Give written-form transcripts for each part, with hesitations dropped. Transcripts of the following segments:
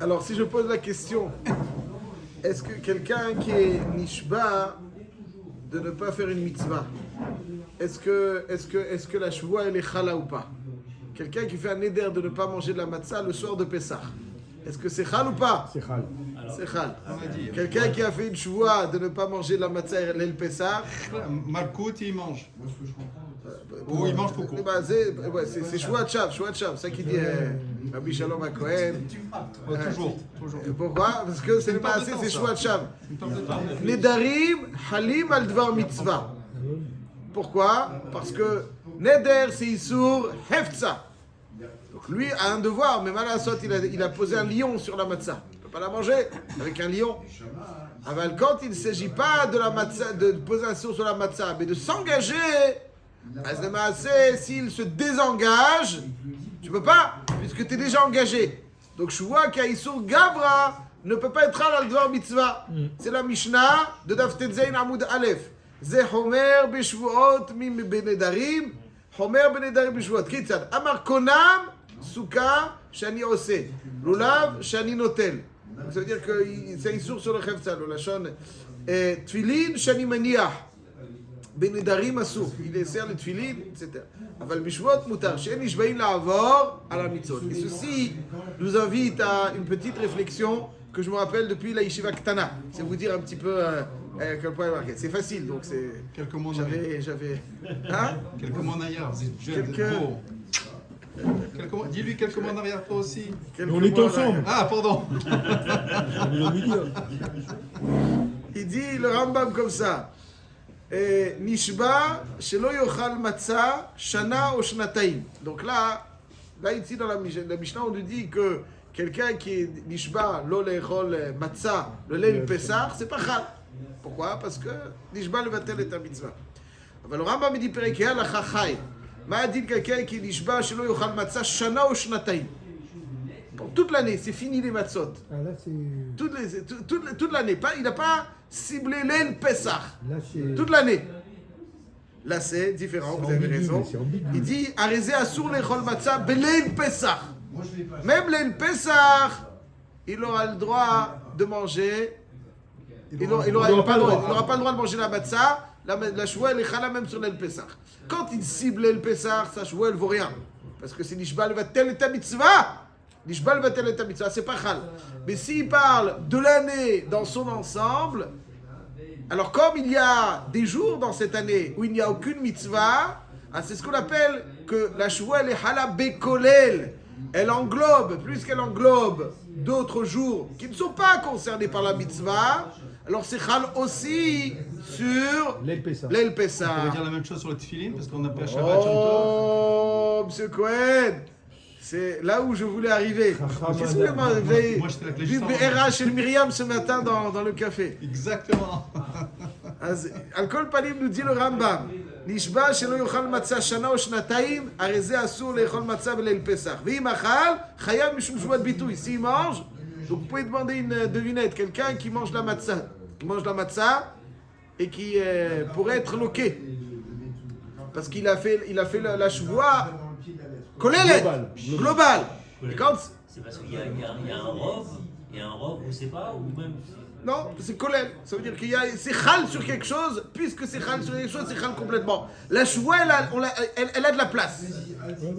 Alors, si je pose la question, est-ce que quelqu'un qui est nishba de ne pas faire une mitzvah, est-ce que la shvoua elle est chala ou pas? Quelqu'un qui fait un neder de ne pas manger de la matzah le soir de Pessah, est-ce que c'est chal ou pas? C'est chal. C'est chal. Quelqu'un qui a fait une shvoua de ne pas manger de la matzah l'el Pessah, Malkout, il mange. Ou il mange beaucoup. C'est shvoua chav, c'est ça qui dit Rabbi Shalom HaKohen. Toujours. Pourquoi? Parce que c'est le maasé, c'est shvoua chav. Nedarim halim al dvar mitzvah. Pourquoi? Parce que neder c'est isur hefza. Donc lui a un devoir, mais Malasot il a posé un lion sur la matzah. Il ne peut pas la manger avec un lion. Aval, quand il ne s'agit pas de la matzah, de poser un lion sur la matzah, mais de s'engager, s'il se désengage, tu peux pas, puisque tu es déjà engagé. Donc je vois qu'Aïsur Gavra ne peut pas être à l'aldvar mitzvah. C'est la Mishnah de Daf Tetzain Amoud Aleph. Ze Homer b'shvuot mim benedarim, Homer benedarim b'shvuot. Kitzad, Amar Konam, Souka, Shani Ose, Lulav, Shani Notel. Ça veut dire que c'est Aïsur sur le Chefza, le Lachon. Tfilin, Shani Maniah. בנדרים אסור, il sert le tfilin, etc. אבל בשבועות מותר, שאין נשבעים לעבור על המצוות. Et ceci nous invite à une petite réflexion que je me rappelle depuis la yeshiva Ktana. C'est vous dire un petit peu à quel point elle marquait. C'est facile, donc c'est... Quelques mots J'avais... Hein? Quelques mots en arrière, vous êtes beau. Dis-lui quelques mots en arrière, toi aussi. On est ensemble. Ah, pardon. Il dit le Rambam comme ça. Nishba, shelo yochal matzah, shana ou shnataim. Donc là ici dans la Mishnah, on nous dit que quelqu'un qui est nishba, lo lechol matzah, le leil pesach, c'est pas chal. Pourquoi? Parce que nishba le vatel est un mitzvah. Mais le Rambam me dit perikeh la chachai. Ma dit quelqu'un qui est nishba, shelo yochal matzah, shana ou shnataim. Pour toute l'année, c'est fini les matzot. Ah, là, c'est... Toute l'année. Il n'a pas ciblé l'El Pessah. Là, c'est... Toute l'année. Là, c'est différent, vous avez raison. Il dit Arezé Asur Lechol Matzah Beleil Pessah. Même l'El Pessah, il aura le droit de manger. Il n'aura pas le droit de manger la matzah. La choua, elle est chala même sur l'El Pessah. Quand il cible l'El Pessah, sa choua, elle vaut rien. Parce que c'est Nishba, elle va tel et ta mitzvah. Nishbal vatel et ta mitzvah, c'est pas chal. Mais s'il parle de l'année dans son ensemble, alors comme il y a des jours dans cette année où il n'y a aucune mitzvah, c'est ce qu'on appelle que la shvoua elle est hala bekolel. Elle englobe, plus qu'elle englobe d'autres jours qui ne sont pas concernés par la mitzvah, alors c'est chal aussi sur l'El Pessah. On va dire la même chose sur le tefillin parce qu'on n'a pas Shabbat Shem Tov. Oh, monsieur Cohen! C'est là où je voulais arriver. Qu'est-ce que vous m'avez vu RH chez Myriam ce matin dans le café? Exactement. Al-Kol Panim nous dit le Rambam. Nishba shelo yochal matzah shana ou shnataim, arezé asur lechol matzah b'leil Pesach. V'im achal, chayav mishum shvuat bitui. S'il mange, donc vous pouvez demander une devinette, quelqu'un qui mange la matzah, et qui pourrait être loqué. Parce qu'il a fait la shvoua global. Et quand c'est parce qu'il y a un rov, on ne sait pas, ou même... Non, c'est kolel. Ça veut dire qu'il y a c'est chal sur quelque chose, puisque c'est chal sur quelque chose, c'est chal complètement. La choua, elle a de la place.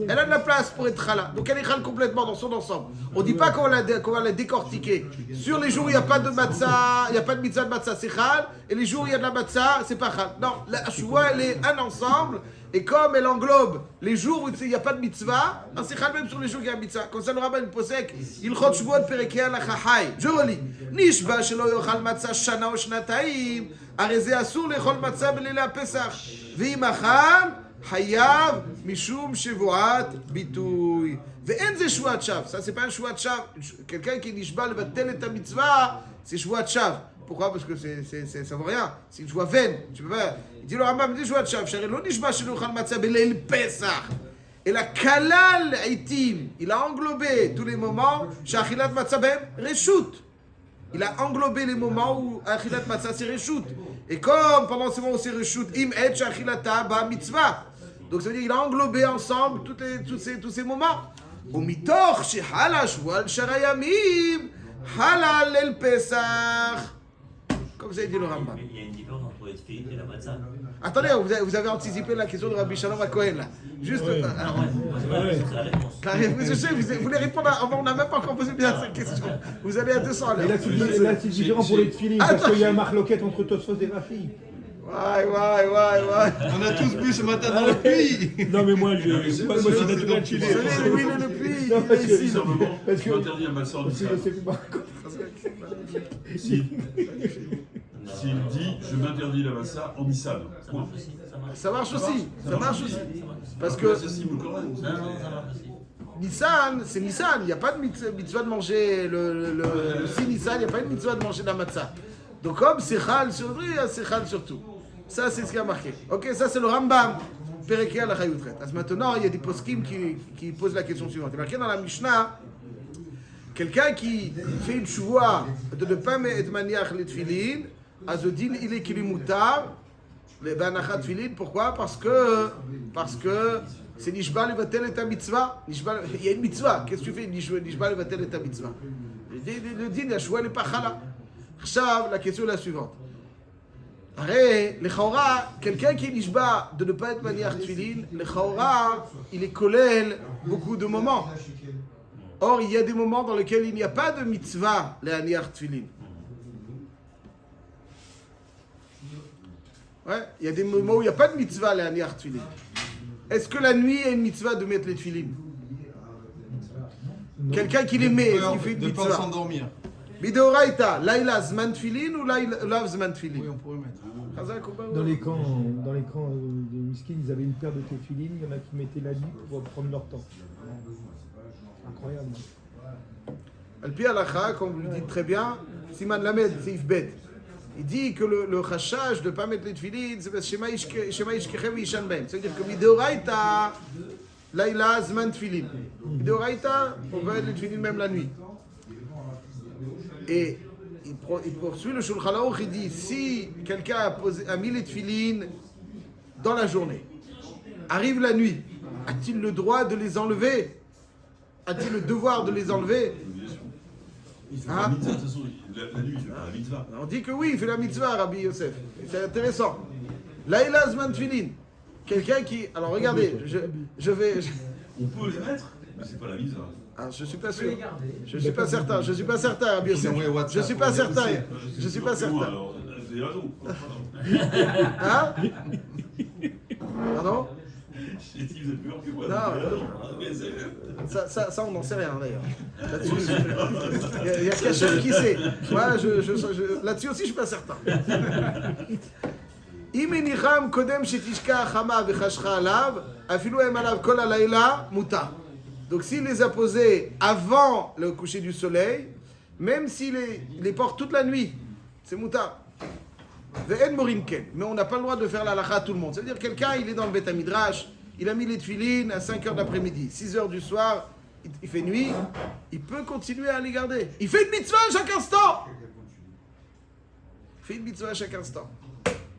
Elle a de la place pour être chala. Donc elle est chal complètement dans son ensemble. On ne dit pas qu'on va la décortiquer. Sur les jours où il n'y a pas de matzah, il n'y a pas de mitzvah de matzah, c'est chal. Et les jours où il y a de la matzah, c'est pas chal. Non, la choua, elle est un ensemble. Et comme elle englobe les jours où il n'y a pas de mitzvah, c'est chal même sur les jours où il y a mitzvah. Comme ça, le rabbin posek, il chot shvuot perekei la chachai. Je relis. Nishba shelo yochal matzah shana ou shnataim, arezé asur lechol matzah b'leilei Pesach. V'im achal, hayav mishum shevuat bitui. Ve'en ze shvuat shav. Ça, c'est pas un shvuat shav. Quelqu'un qui nishba levatel et ta mitzvah, c'est shvuat shav. Pourquoi? Parce que ça vaut rien. C'est une joie vaine. Tu peux pas... Il dit le Rambam, dit joie de chav. Shari lo nishba shelo yochal matzah b'leil Pesach. Et la kalal aitim, il a englobé tous les moments chez achilat matzah ben reshut. Il a englobé les moments où achilat matzah c'est reshut. Et comme pendant ce moment où c'est reshut, im et achilata ba mitzvah. Donc ça veut dire qu'il a englobé ensemble tous ces moments. ומתוך שחלה שבוע על שאר הימים, חלה ליל פסח. Comme ça, il dit le Rambam. Il y a une différence entre les tefilines et la matzah. Attendez, vous avez anticipé la question de Rabbi Shalom à Cohen, là. Juste. Ouais. Ah ouais, c'est pas c'est la réponse. Je sais, vous voulez répondre à... On n'a même pas encore posé bien cette question. Vous allez à 200 à Et l'heure. là, c'est différent pour les tefilines, parce qu'il y a un marloquette entre Tosfos et Rashi. Ouais. On a tous bu ce matin dans la pluie. Non, mais moi, c'est naturel chez Vous savez, oui, le puits, Non, il parce est que- ici. Simplement, Parce tu que- interdis un masseur de Parce que ça. je sais pas. S'il dit je m'interdis la massa en Nissan. Ça marche aussi. Ça marche aussi. Ça marche aussi. Parce Que que ça signe le Coran. Non, ça marche aussi. Nissan, c'est Nissan. Il n'y a pas de mitzvah de manger le 6 Nissan, il n'y a pas de mitzvah de manger de la matzah. Donc comme c'est Chal sur lui, c'est Chal sur tout. Ça, c'est ce qui a marqué. Ok, ça c'est le Rambam. Pereke al Chayutret. Maintenant, il y a des poskim qui posent la question suivante. Il est marqué dans la Mishnah, quelqu'un qui fait une choua de ne pas mettre maniach les tefilin, Azodin, il est kilimutar, les banachat tefilin. Pourquoi? Parce que c'est nishba levatel et ta mitzvah. Il y a une mitzvah. Qu'est-ce que tu fais? Nishba levatel et ta mitzvah. Le din, la choua n'est pas chala. Chav, la question est la suivante. Arrête, le chaura, quelqu'un qui est nishba de ne pas être maniach tefilin, le chaura, il est kolel beaucoup de moments. Or, il y a des moments dans lesquels il n'y a pas de mitzvah, les aniach tefilin. Ouais, il y a des moments où il n'y a pas de mitzvah, les aniach tefilin. Est-ce que la nuit, il y a une mitzvah de mettre les tefilin? Quelqu'un qui les met, est-ce qu'il fait une De peur de mitzvah? s'endormir. Bideoraita, laïla zman tefilin ou laïla zman tefilin? Oui, on pourrait mettre. Chazak ou pas? Dans les camps des miskines, ils avaient une paire de téfilines, il y en a qui mettaient la nuit pour prendre leur temps. Incroyable. Al-Pi Alacha, comme vous le dites très bien, Siman Lamed, Seif Bet. Il dit que le chachage de ne pas mettre les tefilines, c'est parce que Shema Ishkechem Vishan Bem. C'est-à-dire que Mideoraita, Laïla Zman tefilin. Mideoraita, on peut mettre les tefilines même la nuit. Et il poursuit le Shulchan Aruch, il dit si quelqu'un a mis les tefilines dans la journée, arrive la nuit, a-t-il le droit de les enlever? A-t-il le devoir de les enlever? Il fait la mitzvah, de toute façon, la nuit, il fait pas la mitzvah. On dit que oui, il fait la mitzvah, Rabbi Yosef. C'est intéressant. Laïla Zman Tefilin. Quelqu'un qui. Alors regardez, je vais. On peut les mettre, mais c'est pas la mitzvah. Ah, je suis pas sûr. Je suis pas certain. Je suis pas certain, Rabbi Yosef. envoyé WhatsApp Je suis pas pour certain. négocier. Je suis pas certain. Alors, vous avez raison. Hein? Pardon? J'ai dit, vous êtes peur que moi. Non. Ça, on n'en sait rien d'ailleurs. Là-dessus, il y a quelqu'un qui sait. Moi, là-dessus aussi, je suis pas certain. אם הניחם קודם שתשקע החמה וחשכה עליו, אפילו הם עליו כל הלילה, מותר. Donc s'il les a posés avant le coucher du soleil, même s'il les porte toute la nuit, c'est moutar. Ve'en morinken. Mais on n'a pas le droit de faire la halakha à tout le monde. Ça veut dire quelqu'un, il est dans le Beth Midrash, il a mis les tefilines à 5h de l'après-midi, 6h du soir, il fait nuit, il peut continuer à les garder. Il fait une mitzvah à chaque instant. Il fait une mitzvah à chaque instant.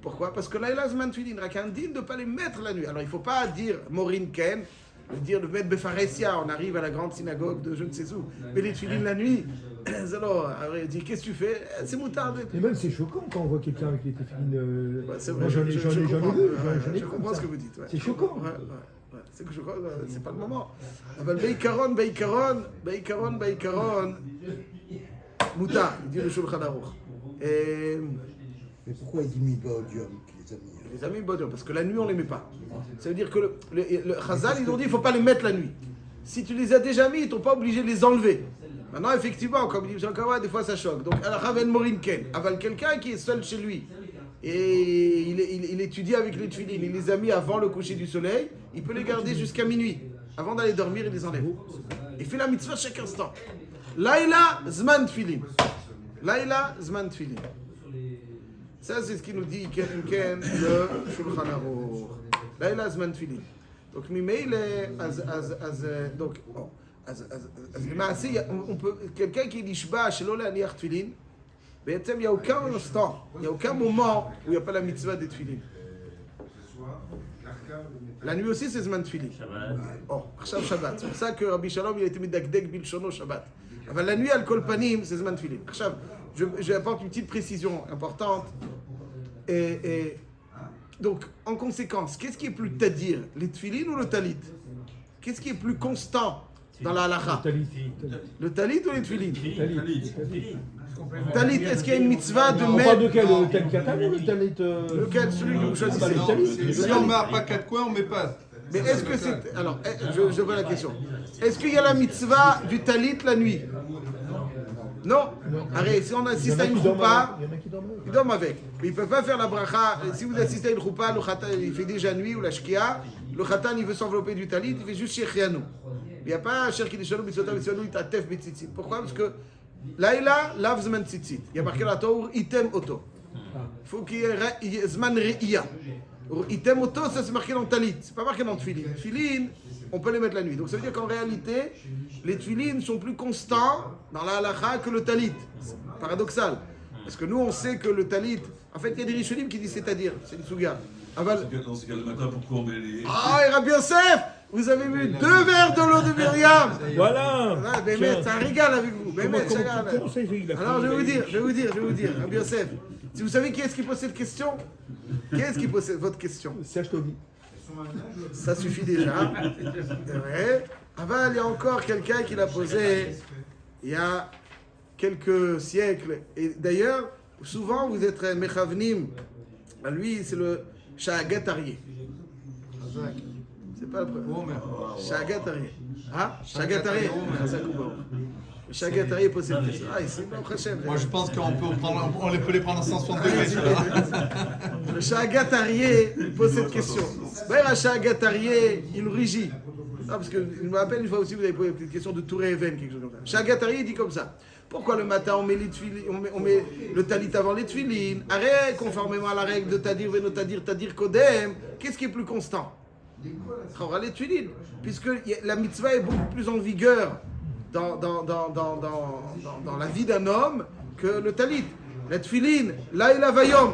Pourquoi? Parce que là, il a zman tefilin, il a dit de ne pas les mettre la nuit. Alors il ne faut pas dire morinken, dire de mettre Befaresia, on arrive à la grande synagogue de je ne sais où, mais les tefilines la nuit, alors il dit qu'est-ce que tu fais? C'est moutarde. Et même c'est choquant quand on voit quelqu'un avec les téfilines. Ouais, c'est vrai, Moi j'en ai je vu, comprends. j'en ai Je vu comprends comme ce ça. que vous dites. Ouais. C'est choquant. Ouais. C'est que je crois que c'est pas le moment. Beikaron, moutarde, il dit le Shulchan Aruch. Mais pourquoi il dit Mibodium, les amis? Les amis, bon, parce que la nuit on les met pas. Ça veut dire que le Chazal, ils ont dit il faut pas les mettre la nuit. Si tu les as déjà mis, ils t'ont pas obligé de les enlever. Maintenant, effectivement, comme dit M. Kawa, des fois ça choque. Donc, Al-Raven Morinken, aval quelqu'un qui est seul chez lui et il étudie avec les tefilines, il les a mis avant le coucher du soleil, il peut les garder jusqu'à minuit. Avant d'aller dormir, il les enlève. Il fait la mitzvah chaque instant. Laïla Zman Tefilin. Laïla Zman Tefilin. Ça, c'est ce qu'il nous dit, Ken, le Shulchan Aruch. Laïla Zman Tefilin. Donc, on peut, quelqu'un qui dit Shba, Shelo Le'aniach Tefilin, il n'y a aucun instant, il n'y a aucun moment où il n'y a pas la mitzvah des Tefilin. La nuit aussi, c'est Zman Tfilin. Shabbat. Oh, עכשיו Shabbat. C'est pour ça que Rabbi Shalom, il a été מדקדק בלשונו Shabbat. אבל la nuit, al kol panim, c'est Zman Tfilin. עכשיו, j'apporte une petite précision importante. Et donc, en conséquence, qu'est-ce qui est plus tadir, les tfilin ou le talit? Qu'est-ce qui est plus constant dans la halakha? Le talit ou les tfilin? Talit, est-ce qu'il y a une mitzvah de On mettre... parle de quel? Le talit katan ou le talit... Lequel? Celui que vous choisissez. Si on met pas quatre coins, on met pas. Mais est-ce que c'est... Alors, je vois la question. Est-ce qu'il y a la mitzvah du talit la nuit? Non. Arrête, si on assiste à une choupa, Il y en a qui dorment. ils dorment avec. Mais ils ne peuvent pas faire la bracha. Si vous assistez à une choupa, le khatan, il fait déjà nuit ou la shkia. Le khatan, il veut s'envelopper du talit, il fait juste shechianu. Il n'y a pas cher qui dit shalom bitzota bitzonu itatef bitzitzit. Pourquoi? Parce que laïla lav zman tzitzit. Il y a marqué la Torah item auto. Il faut qu'il y ait zman re'ia. Item auto, ça c'est marqué dans le talit. C'est pas marqué dans le tfilin. Tfilin, on peut les mettre la nuit. Donc ça veut dire qu'en réalité, les tfilin sont plus constants dans la halakha que le talit. C'est paradoxal. Parce que nous, on sait que le talit, en fait, il y a des rishonim qui disent c'est-à-dire, c'est une souga. Aval. Dans ce cas, le matin, pourquoi on met les... Ah, et Rabbi Yosef, vous avez bu 2 verres de l'eau de Myriam. Voilà. Ah, Bémet, c'est un régal avec vous. Bémet, c'est un régal. Comment ça, il a fait? Alors, je vais vous dire, Rabbi Yosef. Si vous savez qui est-ce qui pose cette question? Qui est-ce qui pose votre question? Serge Tobi. Ça suffit déjà. C'est vrai. Aval, il y a encore quelqu'un qui l'a posé il y a quelques siècles. Et d'ailleurs, souvent, vous êtes Mechavnim. Lui, c'est le Shahagat Aryeh. C'est pas le premier. Shahagat Aryeh. Ah, Shahagat Aryeh. Le Shahagat Aryeh pose cette question. Ah, ici, bon, Hachem. Moi, je pense qu'on peut les prendre à 160 degrés. Le Shahagat Aryeh pose cette question. D'ailleurs, Shahagat Aryeh, il rugit. Ah, parce qu'il me rappelle une fois aussi, vous avez posé une question de Touré Even, quelque chose comme ça. Shahagat Aryeh dit comme ça. Pourquoi le matin on met le talit avant les tfilin? Arrête, conformément à la règle de tadir veno tadir kodem. Qu'est-ce qui est plus constant? Les tfilin, puisque la mitzvah est beaucoup plus en vigueur dans la vie d'un homme que le talit. La tfilin, là il a vayom.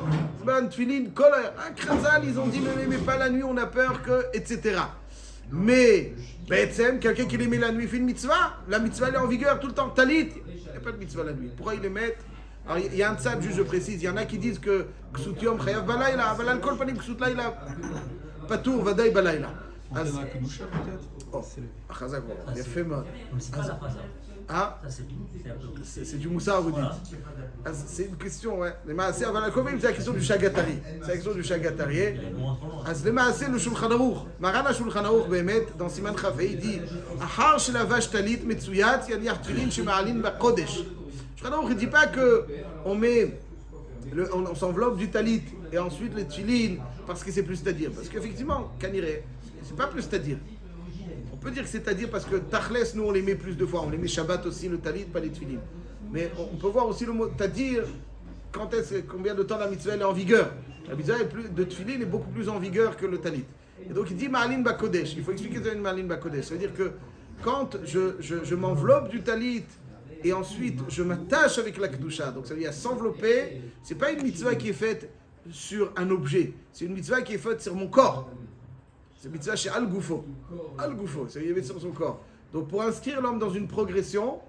Tfilin, kol, Khazal, ils ont dit mais pas la nuit, on a peur que, etc. Mais, quelqu'un qui les met la nuit fait une mitzvah, la mitzvah elle est en vigueur tout le temps. Talit, il n'y a pas de mitzvah la nuit. Pourquoi ils les mettent? Alors il y a un tzad, juste je précise, il y en a qui disent que ksut yom chayav balayla, aval al kol panim ksut layla patour vadaï balayla. Oh, Chazak, il a fait mal. C'est pas la phrase. Ah, Ça, c'est un peu. c'est du moussard, vous dites. Ah, c'est une question, ouais. Les maaseh, aval al kol panim, c'est la question du shagatari. C'est la question du shagatari. אז למעשה לשולחן ערוך, מרן השולחן ערוך באמת, dans סימן כ"ה, dit, אחר שלבש טלית מצויץ, יניח תפילין שמעלין בקודש. שולחן ערוך, il dit pas que on s'enveloppe du talit et ensuite les tfilin parce que c'est plus c'est-à-dire. Parce qu'effectivement, kaniré, c'est pas plus c'est-à-dire. On peut dire que c'est-à-dire parce que tachles, nous on les met plus de fois, on les met Shabbat aussi, le talit, pas les tfilin. Mais on peut voir aussi le mot c'est-à-dire, combien de temps la mitzvah est en vigueur. La mitzvah de tfilin est beaucoup plus en vigueur que le talit. Et donc il dit Ma'alin Bakodesh. Il faut expliquer ce qu'est une Ma'alin Bakodesh. C'est-à-dire que quand je m'enveloppe du talit et ensuite je m'attache avec la kedusha, donc ça veut dire s'envelopper, c'est pas une mitzvah qui est faite sur un objet, c'est une mitzvah qui est faite sur mon corps. C'est une mitzvah chez Al-Goufo. Al-Goufo, ça veut dire sur son corps. Donc pour inscrire l'homme dans une progression,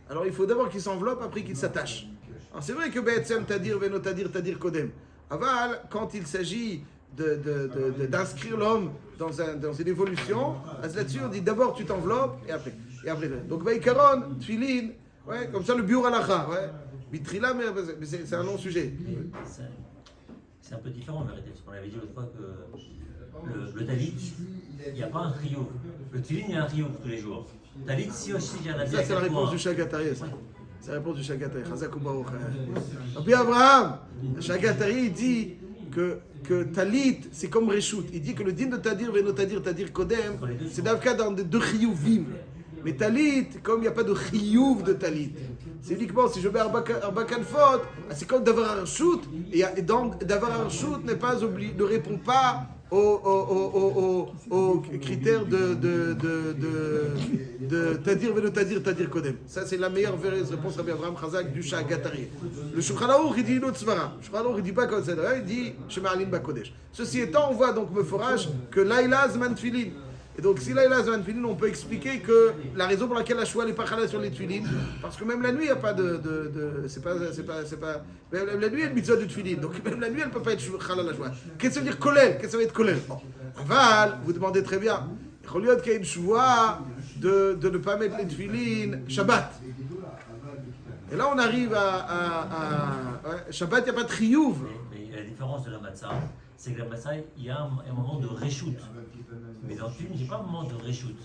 alors il faut d'abord qu'il s'enveloppe, après qu'il s'attache. Alors c'est vrai que Be'etzem Tadir Veno Tadir Kodem. Aval, quand il s'agit d'inscrire l'homme dans une évolution, là-dessus on dit d'abord tu t'enveloppes et après. Donc Vaïkaron, Tfilin, ouais, comme ça le biur alacha, ouais. Bitrila, mais c'est un long sujet. C'est un peu différent en vérité, parce qu'on avait dit l'autre fois que le talit, il n'y a pas un trio. Le tfilin, il y a un trio tous les jours. Talit, si aussi il y en a bien. Ça c'est la réponse du Shagatari, ça. C'est la réponse du Shagatari. Chazak Baruch. Et puis Abraham, le Shagatari, il dit que talit, c'est comme Reshut. Il dit que le din de Tadir, Veno Tadir Kodem, c'est d'Avka dans deux chiyuvim. Mais talit, comme il n'y a pas de chiyuv de talit, c'est uniquement si je mets Arbakan Fot, c'est comme d'avoir un shoot, et donc d'avoir un shoot ne répond pas aux critères de Tadir Velo Tadir Tadir Kodem. Ça, c'est la meilleure réponse Rabbi Abraham Chazak du Shah Gatari. Le Shulchan Aruch, il dit une autre svara. Le Shulchan Aruch, il dit pas comme ça, il dit Shema'alim Bakodesh. Ceci étant, on voit donc Meforach que Laïla Zman Tfilin. Et donc, si Laïla Zman Tfilin, on peut expliquer que la raison pour laquelle la Shoua n'est pas chala sur les Tfilin, parce que même la nuit, il n'y a pas c'est pas. Même la nuit, il y a une mitzvah de Tfilin. Donc, même la nuit, elle ne peut pas être chala la Shoua. Qu'est-ce que ça veut dire kolel? Qu'est-ce que ça veut être kolel? Aval, vous demandez très bien. Il y a une Shoua de ne pas mettre les Tfilin Shabbat. Et là, on arrive à Shabbat, il n'y a pas de chiyuv. Mais la différence de la matzah, c'est que la matzah, il y a un moment de reshoot. Mais dans le film, il n'y a pas un moment de reshoot.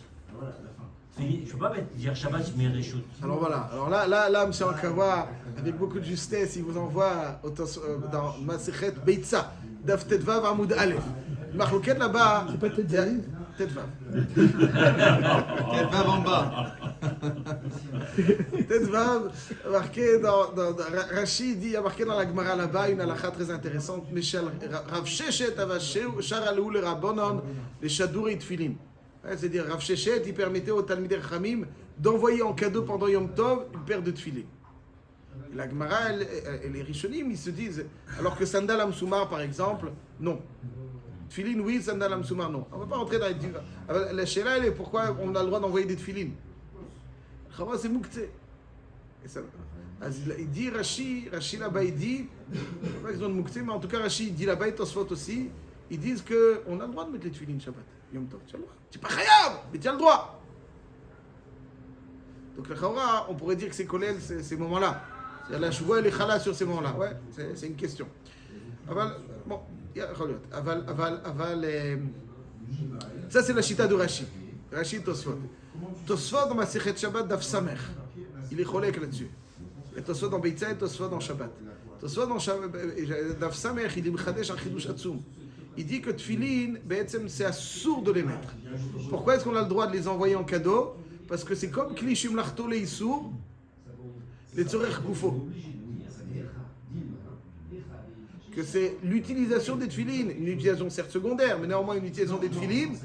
Je ne peux pas dire Shabbat, je mets reshoot. Alors voilà. Alors là, M. Ankawa, avec beaucoup de justesse, il vous envoie dans Masechet Beitza, Daf Tetvav Amoud Aleph. Marloquette là-bas. C'est pas Tetvav. Tetvav. Tetvav en bas. Tetvav, marqué dans Rashi, il y a marqué dans la Gemara là-bas une halakha très intéressante. Meshal Rav Sheshet Avasheu Sharalou le Rabbanon les Shadour et Tfilim. C'est-à-dire Rav Sheshet, il permettait aux Talmidei Chachamim d'envoyer en cadeau pendant Yom Tov une paire de Tfilim. La Gemara et les Rishonim, ils se disent, alors que Sandal Amsoumar par exemple, non. Tfilin, oui, Sandal Amsoumar, non. On ne va pas rentrer dans les... La Sheila, elle est pourquoi on a le droit d'envoyer des Tfilin. Chava, c'est Mouktsé. Il dit Rashi là-bas, il dit, pas qu'ils ont de Mouktsé, mais en tout cas, Rashi, il dit là-bas, et Tosfot aussi, ils disent qu'on a le droit de mettre les Tfilin Shabbat. Yom Tov, tu as le droit. Tu n'es pas khayab, mais tu as le droit. Donc, la Chava, on pourrait dire que c'est Kolel, ces moments-là. La Shuvah, elle est chala sur ces moments-là. Ouais, c'est une question. Bon, ça c'est la chita de Rashi. Rashi Tosfot. Tosfot dans ma Masechet Shabbat Daf Samer. Il est cholek là-dessus. Et Tosfot dans Beitza et Tosfot dans Shabbat. Tosfot dans Daf Samer, il est mechadesh un chidush atzum. Il dit que Tfilin, c'est assourd de les mettre. Pourquoi est-ce qu'on a le droit de les envoyer en cadeau? Parce que c'est comme Klishim Lachto le Issour, les Tzorech Goufo. Que c'est l'utilisation des tefilines, une utilisation certes secondaire, mais néanmoins une utilisation des tefilines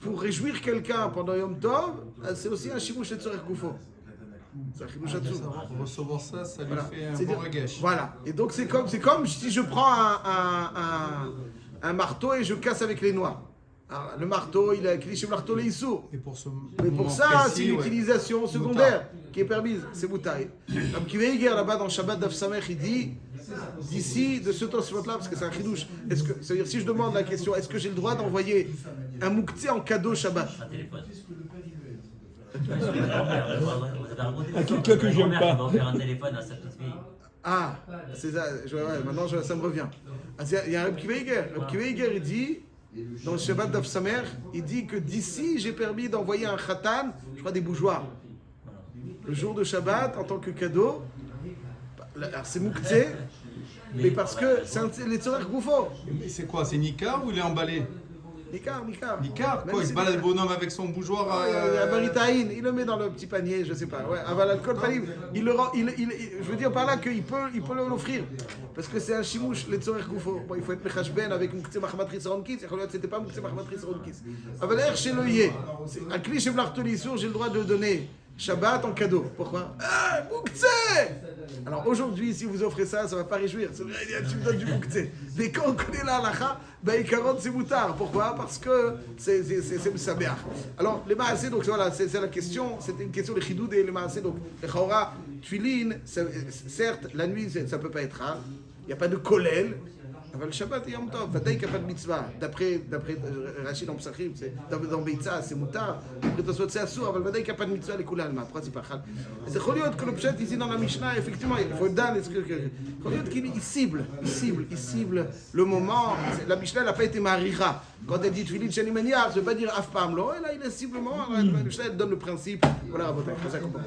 pour réjouir quelqu'un pendant Yom Tov, c'est aussi un shimush de Tzorech Goufo. C'est un shimush atzum. Pour recevoir ça, ça lui Voilà. fait un bon regash. Voilà. Et donc c'est comme si je prends un marteau et je casse avec les noix. Alors, le marteau, il a cliché marteau les issours. Et pour ce Mais pour ça, c'est une utilisation secondaire qui est permise. C'est moutaï. Comme Kiveiger là-bas dans Shabbat Daf Samech, il dit d'ici, de ce Tosfot-là, parce que c'est un chidouche. C'est-à-dire, si je demande la question, est-ce que j'ai le droit d'envoyer un mouktsé en cadeau Shabbat? Un téléphone. Vous avez raconté À quelqu'un que j'aime pas. Il va faire un téléphone à sa petite fille. Ah, c'est ça. Maintenant, ça me revient. Il y a un Reb Kiveiger. Reb Kiveiger, il dit, dans le Shabbat Daf Samer, il dit que d'ici, j'ai permis d'envoyer un khatan, je crois des bougeoirs, le jour de Shabbat, en tant que cadeau. Alors, c'est mouktsé, mais parce que c'est les tzorech goufo. C'est quoi? C'est Nika ou il est emballé? Nikar. Nika? Même Quoi? Il si se balade c'est- le bonhomme avec son bougeoir La baritaïne, il le met dans le petit panier, je sais pas. Ouais, avant l'alcool, il le rend, je veux dire par là qu'il peut l'offrir. Parce que c'est un chimouche, les tzorech goufo. Bon, il faut être mechashben avec Mouktsé Mahamat Risron Kis. C'était pas Mouktsé Mahamat Risron Kis. Avant l'air chez le yé. Un cliché blartolissour, j'ai le droit de le donner Shabbat en cadeau. Pourquoi? Ah, Mouktsé! Alors aujourd'hui, si vous offrez ça, ça va pas réjouir. C'est vrai, tu me donnes du Mouktsé. Mais quand on connaît la halakha, ben 40 c'est moutard. Pourquoi? Parce que c'est Msabeach. Alors les maasé, donc voilà, c'est la question. C'était une question de chidoud et les maasé. Donc les chaura, tfilin, certes, la nuit ça peut pas être rare. Il n'y a pas de kolel. אבל שבת יום טוב, ודאי כפת מצווה, d'après רש"י dans Psachim, dans ביצה, c'est מותר, d'après תוספות c'est אסור, אבל ודאי כפת מצווה לכולן, מה, פרצי פחד. אז יכול להיות que le pshat ici dans la Mishnah, effectivement, il faut être dans יכול להיות qu'il cible le moment, la Mishnah n'a pas été maricha. Quand elle dit tfilin shani maniar, ça veut pas dire af pam lo, et là il est cible le moment, la Mishnah elle donne le principe, voilà, rabotai, ça comprend.